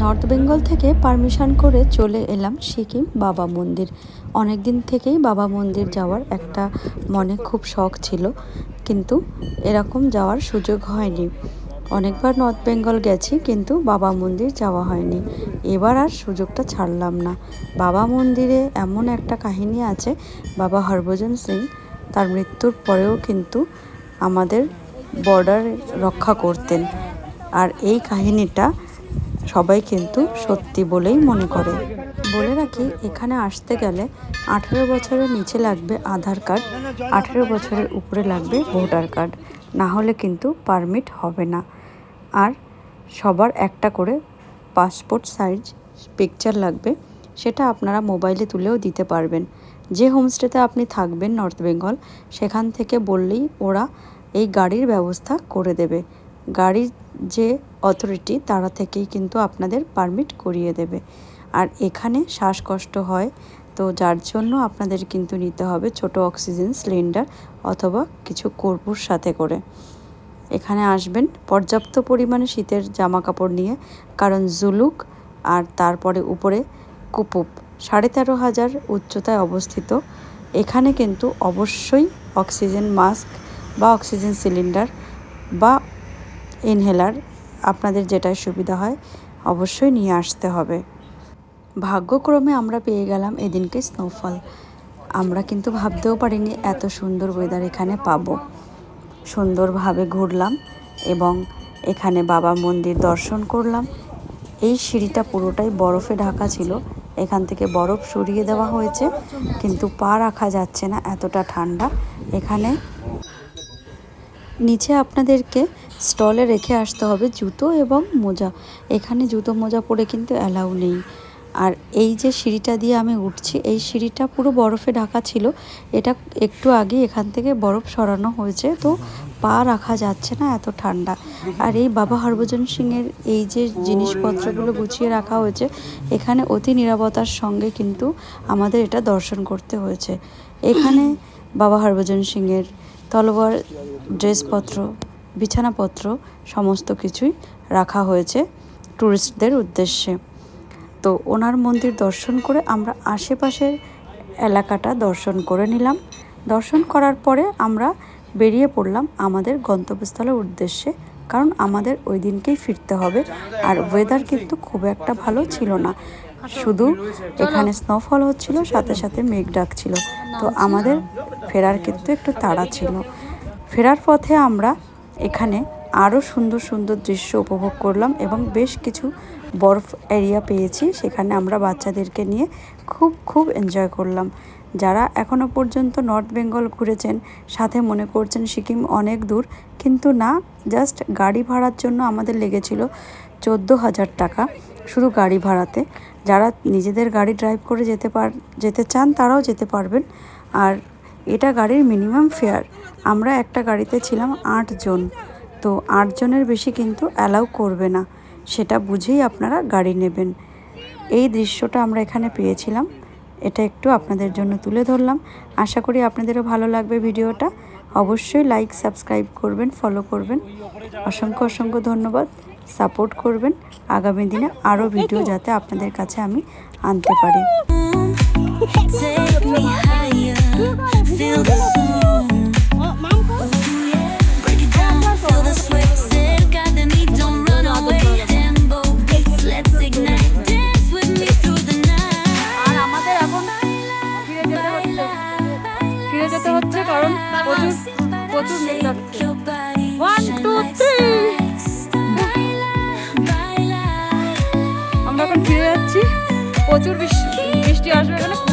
North Bengal থেকে permission করে চলে এলাম সিকিম বাবা মন্দির। অনেক দিন থেকেই বাবা মন্দির যাওয়ার একটা মনে খুব শখ ছিল, কিন্তু এরকম যাওয়ার সুযোগ হয়নি। অনেকবার নর্থ বেঙ্গল গেছি, কিন্তু বাবা মন্দির যাওয়া হয়নি। এবার আর সুযোগটা ছাড়লাম না। বাবা মন্দিরে এমন একটা কাহিনী আছে, বাবা হরভজন সিং তার মৃত্যুর পরেও কিন্তু আমাদের বর্ডার রক্ষা করতেন, আর এই কাহিনীটা সবাই কিন্তু সত্যি বলেই মনে করে। বলে রাখি, এখানে আসতে গেলে 18 বছরের নিচে লাগবে আধার কার্ড, 18 বছরের উপরে লাগবে ভোটার কার্ড, না হলে কিন্তু পারমিট হবে না। আর সবার একটা করে পাসপোর্ট সাইজ পিকচার লাগবে, সেটা আপনারা মোবাইলে তুলেও দিতে পারবেন। যে হোমস্টেতে আপনি থাকবেন নর্থ বেঙ্গল, সেখান থেকে বললেই ওরা এই গাড়ির ব্যবস্থা করে দেবে। গাড়ির যে অথরিটি, তারা থেকেই কিন্তু আপনাদের পারমিট করিয়ে দেবে। আর এখানে শ্বাসকষ্ট হয়, তো যার জন্য আপনাদের কিন্তু নিতে হবে ছোট অক্সিজেন সিলিন্ডার অথবা কিছু কর্পূর সাথে করে। এখানে আসবেন পর্যাপ্ত পরিমাণে শীতের জামা কাপড় নিয়ে, কারণ জুলুক আর তারপরে উপরে কুপুপ 13,500 উচ্চতায় অবস্থিত। এখানে কিন্তু অবশ্যই অক্সিজেন মাস্ক বা অক্সিজেন সিলিন্ডার বা ইনহেলার, আপনাদের যেটাই সুবিধা হয় অবশ্যই নিয়ে আসতে হবে। ভাগ্যক্রমে আমরা পেয়ে গেলাম এদিনকে স্নোফল। আমরা কিন্তু ভাবতেও পারিনি এত সুন্দর ওয়েদার এখানে পাবো। সুন্দরভাবে ঘুরলাম এবং এখানে বাবা মন্দির দর্শন করলাম। এই সিঁড়িটা পুরোটাই বরফে ঢাকা ছিল, এখান থেকে বরফ সরিয়ে দেওয়া হয়েছে, কিন্তু পা রাখা যাচ্ছে না, এতটা ঠান্ডা এখানে। নিচে আপনাদেরকে স্টলে রেখে আসতে হবে জুতো এবং মোজা। এখানে জুতো মোজা পরে কিন্তু অ্যালাউ নেই। আর এই যে সিঁড়িটা দিয়ে আমি উঠছি, এই সিঁড়িটা পুরো বরফে ঢাকা ছিল। এটা একটু আগে এখান থেকে বরফ সরানো হয়েছে, তো পা রাখা যাচ্ছে না, এত ঠান্ডা। আর এই বাবা হরভজন সিংয়ের এই যে জিনিসপত্রগুলো গুছিয়ে রাখা হয়েছে, এখানে অতি নিরাপত্তার সঙ্গে কিন্তু আমাদের এটা দর্শন করতে হয়েছে। এখানে বাবা হরভজন সিংয়ের তলোয়ার, ড্রেসপত্র, বিছানাপত্র সমস্ত কিছুই রাখা হয়েছে ট্যুরিস্টদের উদ্দেশ্যে। তো ওনার মন্দির দর্শন করে আমরা আশেপাশের এলাকাটা দর্শন করে নিলাম। দর্শন করার পরে আমরা বেরিয়ে পড়লাম আমাদের গন্তব্যস্থলের উদ্দেশ্যে, কারণ আমাদের ওই দিনকেই ফিরতে হবে। আর ওয়েদার কিন্তু খুব একটা ভালো ছিল না, শুধু এখানে স্নোফল হচ্ছিল, সাথে সাথে মেঘ ডাকছিল। তো আমাদের ফেরার কিন্তু একটু তাড়া ছিল। ফেরার পথে আমরা এখানে আরও সুন্দর সুন্দর দৃশ্য উপভোগ করলাম এবং বেশ কিছু বরফ এরিয়া পেয়েছি, সেখানে আমরা বাচ্চাদেরকে নিয়ে খুব এনজয় করলাম। যারা এখনও পর্যন্ত নর্থ বেঙ্গল ঘুরেছেন, সাথে মনে করছেন সিকিম অনেক দূর, কিন্তু না, জাস্ট গাড়ি ভাড়ার জন্য আমাদের লেগেছিল 14,000 টাকা শুধু গাড়ি ভাড়াতে। যারা নিজেদের গাড়ি ড্রাইভ করে যেতে চান তারাও যেতে পারবেন। আর এটা গাড়ির মিনিমাম ফেয়ার। আমরা একটা গাড়িতে ছিলাম 8 জন, তো 8 জনের বেশি কিন্তু অ্যালাউ করবে না, সেটা বুঝেই আপনারা গাড়ি নেবেন। এই দৃশ্যটা আমরা এখানে পেয়েছিলাম, এটা একটু আপনাদের জন্য তুলে ধরলাম। আশা করি আপনাদেরও ভালো লাগবে ভিডিওটা। অবশ্যই লাইক, সাবস্ক্রাইব করবেন, ফলো করবেন। অসংখ্য ধন্যবাদ। সাপোর্ট করবেন আগামী দিনে আরও ভিডিও যাতে আপনাদের কাছে আমি আনতে পারি। ফিরে যেতে হচ্ছে কারণ প্রচুর মেঘ ডাকছে। 1 2 3 আমরা এখন ফিরে যাচ্ছি। প্রচুর বৃষ্টি আসবে এখানে।